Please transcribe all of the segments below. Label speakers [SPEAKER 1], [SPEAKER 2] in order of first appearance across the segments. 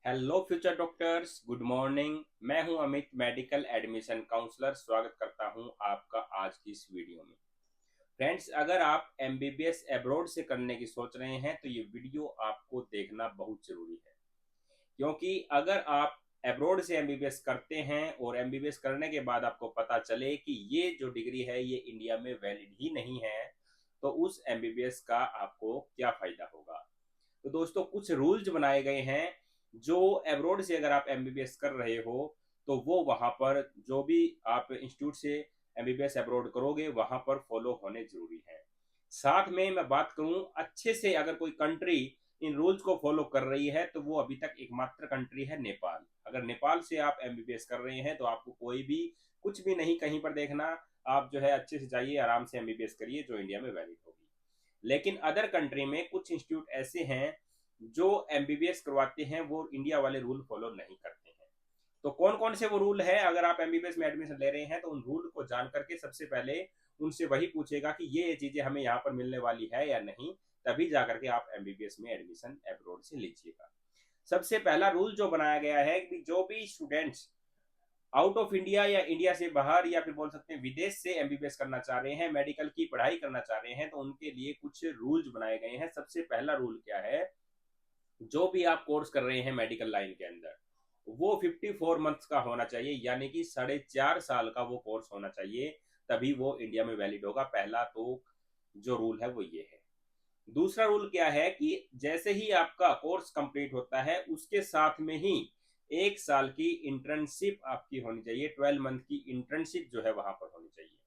[SPEAKER 1] Hello future doctors, good morning. मैं हूं Amit, medical admission counsellor. स्वागत करता हूं आपका आज की इस वीडियो में। फ्रेंड्स, अगर आप एमबीबीएस अब्रॉड से करने की सोच रहे हैं तो ये वीडियो आपको देखना बहुत जरूरी है, क्योंकि अगर आप अब्रॉड से एमबीबीएस करते हैं और एमबीबीएस करने के बाद आपको पता चले कि ये जो डिग्री है ये इंडिया में वैलिड ही नहीं है, तो उस एमबीबीएस का आपको क्या फायदा होगा। तो दोस्तों, कुछ रूल्स बनाए गए हैं जो एब्रोड से अगर आप एमबीबीएस कर रहे हो तो वो वहां पर जो भी आप इंस्टीट्यूट से एमबीबीएस एब्रोड करोगे वहां पर फॉलो होने जरूरी है। साथ में मैं बात करूं अच्छे से, अगर कोई कंट्री इन रूल्स को फॉलो कर रही है तो वो अभी तक एकमात्र कंट्री है नेपाल। अगर नेपाल से आप एमबीबीएस कर रहे हैं तो आपको कोई भी कुछ भी नहीं कहीं पर देखना। आप जो है अच्छे से जाइए, आराम से एमबीबीएस करिए जो इंडिया में वैलिड होगी। लेकिन अदर कंट्री में कुछ इंस्टीट्यूट ऐसे हैं जो एमबीबीएस करवाते हैं, वो इंडिया वाले रूल फॉलो नहीं करते हैं। तो कौन कौन से वो रूल है, अगर आप एमबीबीएस में एडमिशन ले रहे हैं तो उन रूल को जान करके सबसे पहले उनसे वही पूछेगा कि ये चीजें हमें यहाँ पर मिलने वाली है या नहीं, तभी जाकर के आप एमबीबीएस में एडमिशन अब्रॉड से लीजिएगा। सबसे पहला रूल जो बनाया गया है कि जो भी स्टूडेंट्स आउट ऑफ इंडिया या इंडिया से बाहर या फिर बोल सकते हैं विदेश से एमबीबीएस करना चाह रहे हैं, मेडिकल की पढ़ाई करना चाह रहे हैं, तो उनके लिए कुछ रूल्स बनाए गए हैं। सबसे पहला रूल क्या है, जो भी आप कोर्स कर रहे हैं मेडिकल लाइन के अंदर वो 54 मंथ्स का होना चाहिए, यानी कि 4.5 साल का वो कोर्स होना चाहिए, तभी वो इंडिया में वैलिड होगा। पहला तो जो रूल है वो ये है। दूसरा रूल क्या है कि जैसे ही आपका कोर्स कंप्लीट होता है उसके साथ में ही 1 साल की इंटर्नशिप आपकी होनी चाहिए। 12 मंथ की इंटर्नशिप जो है वहां पर होनी चाहिए।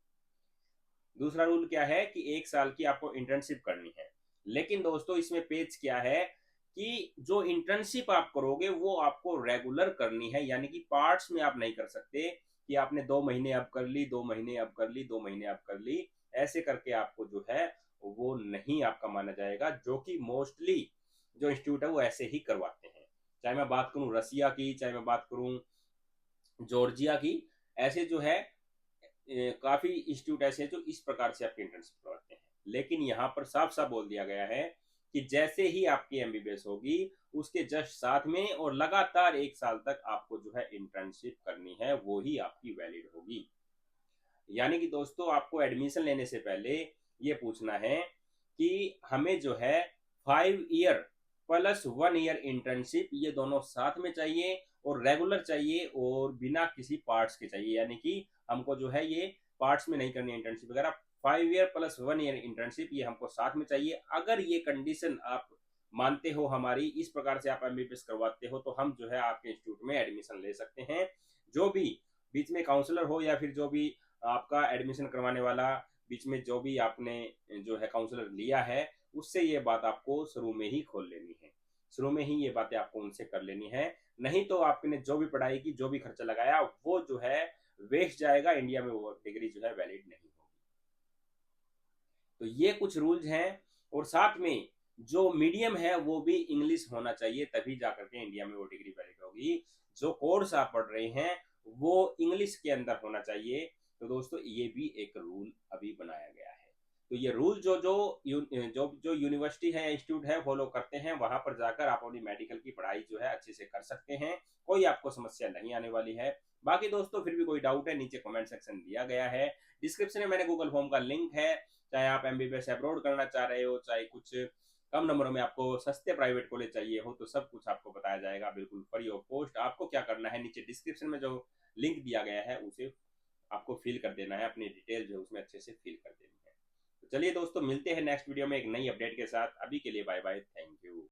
[SPEAKER 1] दूसरा रूल क्या है कि 1 साल की आपको इंटर्नशिप करनी है। लेकिन दोस्तों, इसमें पेच क्या है कि जो इंटर्नशिप आप करोगे वो आपको रेगुलर करनी है, यानी कि पार्ट्स में आप नहीं कर सकते कि आपने 2 महीने अब कर ली, 2 महीने अब कर ली, 2 महीने अब कर ली। ऐसे करके आपको जो है वो नहीं आपका माना जाएगा, जो कि मोस्टली जो इंस्टीट्यूट है वो ऐसे ही करवाते हैं। चाहे मैं बात करूं रसिया की, चाहे मैं बात करूं जॉर्जिया की, ऐसे जो है काफी इंस्टीट्यूट ऐसे हैं जो इस प्रकार से आपकी इंटर्नशिप करवाते हैं। लेकिन यहाँ पर साफ साफ बोल दिया गया है कि जैसे ही आपकी एमबीबीएस होगी उसके जस्ट साथ में और लगातार 1 साल तक आपको जो है इंटर्नशिप करनी है, वो ही आपकी वैलिड होगी। यानी कि दोस्तों, आपको एडमिशन लेने से पहले ये पूछना है कि हमें जो है 5 ईयर प्लस 1 ईयर इंटर्नशिप, ये दोनों साथ में चाहिए और रेगुलर चाहिए और बिना किसी पार्ट्स के चाहिए। यानी कि हमको जो है ये पार्ट्स में नहीं करनी इंटर्नशिप वगैरह। 5 ईयर प्लस 1 ईयर इंटर्नशिप ये हमको साथ में चाहिए। अगर ये कंडीशन आप मानते हो हमारी, इस प्रकार से आप एमबीबीएस करवाते हो, तो हम जो है आपके इंस्टीट्यूट में एडमिशन ले सकते हैं। जो भी बीच में काउंसलर हो या फिर जो भी आपका एडमिशन करवाने वाला, बीच में जो भी आपने जो है काउंसलर लिया है, उससे ये बात आपको शुरू में ही खोल लेनी है। शुरू में ही ये बातें आपको उनसे कर लेनी है। नहीं तो आपने जो भी पढ़ाई की, जो भी खर्चा लगाया, वो जो है वेस्ट जाएगा। इंडिया में वो डिग्री जो है वैलिड नहीं होगी। तो ये कुछ रूल्स हैं। और साथ में जो मीडियम है वो भी इंग्लिश होना चाहिए, तभी जाकर के इंडिया में वो डिग्री वैलिड होगी। जो कोर्स आप पढ़ रहे हैं वो इंग्लिश के अंदर होना चाहिए। तो दोस्तों, ये भी एक रूल अभी बनाया गया है। तो ये रूल जो जो जो जो यूनिवर्सिटी है, इंस्टीट्यूट है, फॉलो करते हैं, वहां पर जाकर आप अपनी मेडिकल की पढ़ाई जो है अच्छे से कर सकते हैं। कोई आपको समस्या नहीं आने वाली है। बाकी दोस्तों, फिर भी कोई डाउट है, नीचे कमेंट सेक्शन दिया गया है, डिस्क्रिप्शन में मैंने गूगल फॉर्म का लिंक है। चाहे आप एमबीबीएस अब्रॉड करना चाह रहे हो, चाहे कुछ कम नंबरों में आपको सस्ते प्राइवेट कॉलेज चाहिए हो, तो सब कुछ आपको बताया जाएगा बिल्कुल फ्री ऑफ कॉस्ट। आपको क्या करना है, नीचे डिस्क्रिप्शन में जो लिंक दिया गया है उसे आपको फिल कर देना है, अपनी डिटेल जो है उसमें अच्छे से फिल कर देनी है। तो चलिए दोस्तों, मिलते हैं नेक्स्ट वीडियो में एक नई अपडेट के साथ। अभी के लिए बाय बाय, थैंक यू।